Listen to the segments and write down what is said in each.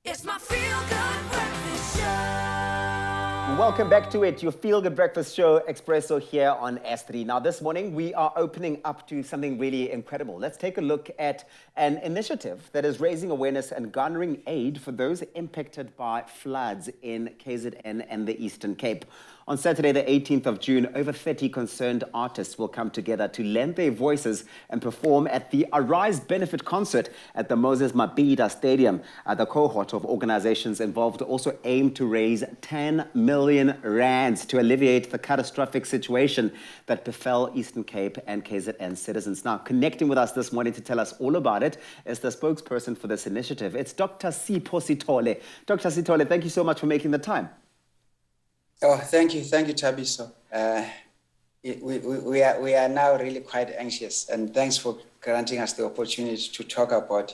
It's my feel-good breakfast show. Welcome back to it, your feel-good breakfast show, Expresso here on S3. Now, this morning, we are opening up to something really incredible. Let's take a look at an initiative that is raising awareness and garnering aid for those impacted by floods in KZN and the Eastern Cape. On Saturday, the 18th of June, over 30 concerned artists will come together to lend their voices and perform at the Arise Benefit Concert at the Moses Mabhida Stadium. The cohort of organizations involved also aim to raise 10 million rands to alleviate the catastrophic situation that befell Eastern Cape and KZN citizens. Now, connecting with us this morning to tell us all about it is the spokesperson for this initiative. It's Dr. Sipho Sithole. Dr. Sithole, thank you so much for making the time. Oh, thank you, Tabiso. We are now really quite anxious, and thanks for granting us the opportunity to talk about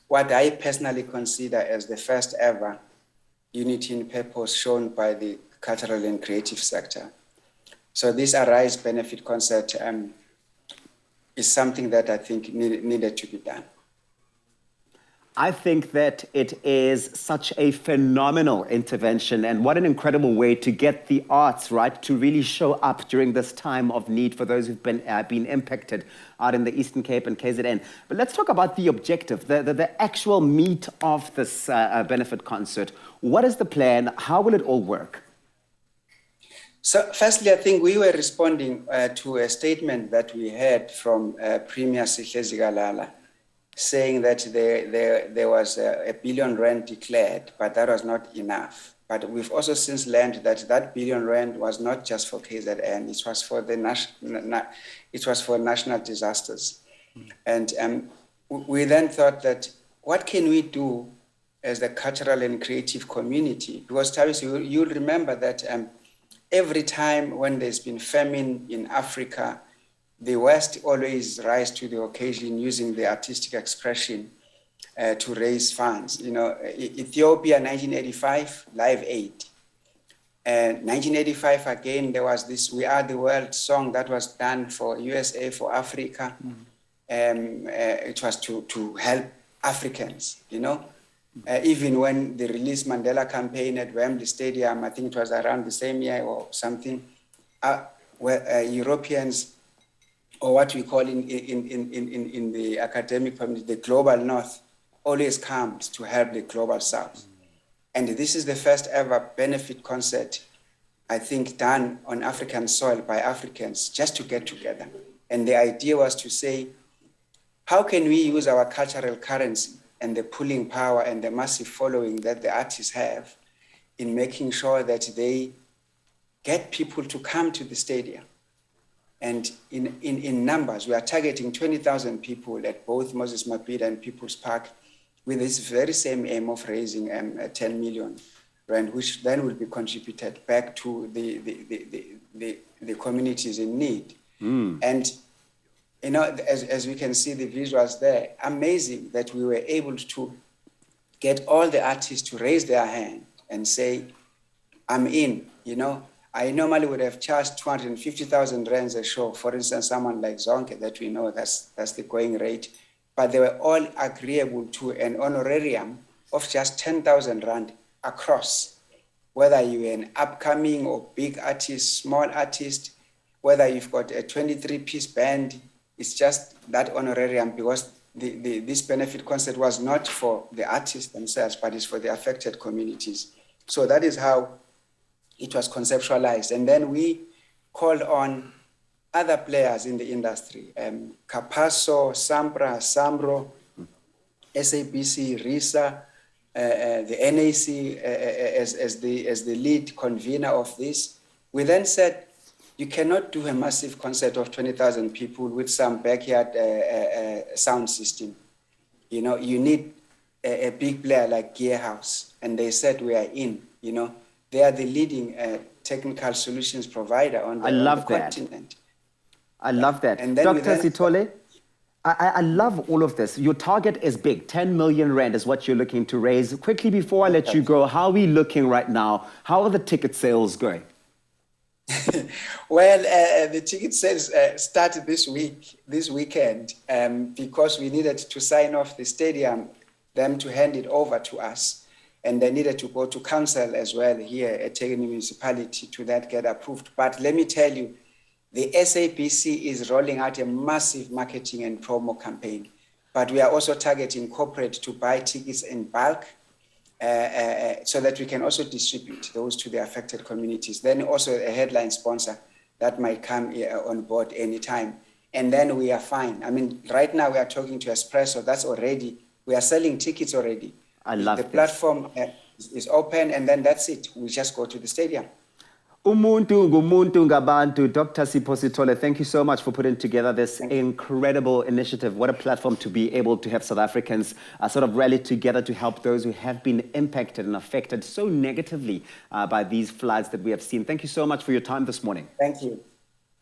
what I personally consider as the first ever unity in purpose shown by the cultural and creative sector. So this Arise Benefit Concert is something that I think needed to be done. I think that it is such a phenomenal intervention, and what an incredible way to get the arts, right, to really show up during this time of need for those who've been impacted out in the Eastern Cape and KZN. But let's talk about the objective, the actual meat of this benefit concert. What is the plan? How will it all work? So firstly, I think we were responding to a statement that we heard from Premier Sihlezi Galala, saying that there was a billion rand declared, but that was not enough. But we've also since learned that that billion rand was not just for KZN; it was for national disasters. And we then thought that what can we do as the cultural and creative community? Because Tavis, you'll remember that every time when there's been famine in Africa, the West always rise to the occasion using the artistic expression to raise funds. You know, Ethiopia, 1985, Live Aid. And 1985, again, there was this We Are the World song that was done for USA, for Africa. It was to help Africans, you know. Even when the Release Mandela campaign at Wembley Stadium, I think it was around the same year or something, where Europeans, or what we call in the academic community, the global north, always comes to help the global south. And this is the first ever benefit concert, I think, done on African soil by Africans just to get together. And the idea was to say, how can we use our cultural currency and the pulling power and the massive following that the artists have in making sure that they get people to come to the stadium? And in numbers, we are targeting 20,000 people at both Moses Mabhida and People's Park with this very same aim of raising 10 million rand, which then will be contributed back to the communities in need. And, you know, as we can see the visuals there, amazing that we were able to get all the artists to raise their hand and say, I'm in, you know. I normally would have charged 250,000 rands a show. For instance, someone like Zonke, that we know that's the going rate. But they were all agreeable to an honorarium of just 10,000 rand across. Whether you're an upcoming or big artist, small artist, whether you've got a 23-piece band, it's just that honorarium, because this benefit concert was not for the artists themselves, but it's for the affected communities. So that is how it was conceptualized. And then we called on other players in the industry, Capasso, Sampra, Samro, SABC, RISA, the NAC as the lead convener of this. We then said, you cannot do a massive concert of 20,000 people with some backyard sound system. You know, you need a big player like Gearhouse. And they said, we are in, you know. They are the leading technical solutions provider on the continent. I love that. And then Dr. Sithole, I love all of this. Your target is big. 10 million rand is what you're looking to raise. Quickly, before I let you go, how are we looking right now? How are the ticket sales going? Well, the ticket sales started this weekend, because we needed to sign off the stadium, them to hand it over to us. and they needed to go to council as well here at Tegeni Municipality to that get approved. But let me tell you, the SABC is rolling out a massive marketing and promo campaign, but we are also targeting corporate to buy tickets in bulk so that we can also distribute those to the affected communities. Then also a headline sponsor that might come on board anytime. And then we are fine. I mean, right now we are talking to Expresso. That's already, we are selling tickets already. I love the this. platform is open, and then that's it. We just go to the stadium. Umuntu ngumuntu ngabantu. Dr. Sipho Sithole, thank you so much for putting together this incredible initiative. What a platform to be able to have South Africans sort of rally together to help those who have been impacted and affected so negatively by these floods that we have seen. Thank you so much for your time this morning. Thank you.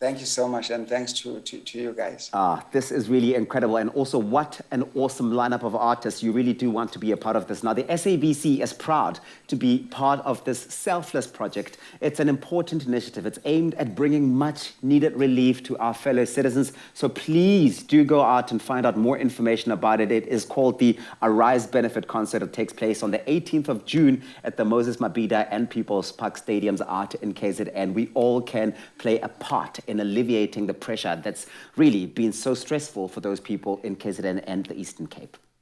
Thank you so much, and thanks to you guys. This is really incredible, and also what an awesome lineup of artists. You really do want to be a part of this. Now, the SABC is proud to be part of this selfless project. It's an important initiative. It's aimed at bringing much needed relief to our fellow citizens. So please do go out and find out more information about it. It is called the Arise Benefit Concert. It takes place on the 18th of June at the Moses Mabhida and People's Park Stadiums out in KZN. We all can play a part in alleviating the pressure that's really been so stressful for those people in KZN and the Eastern Cape.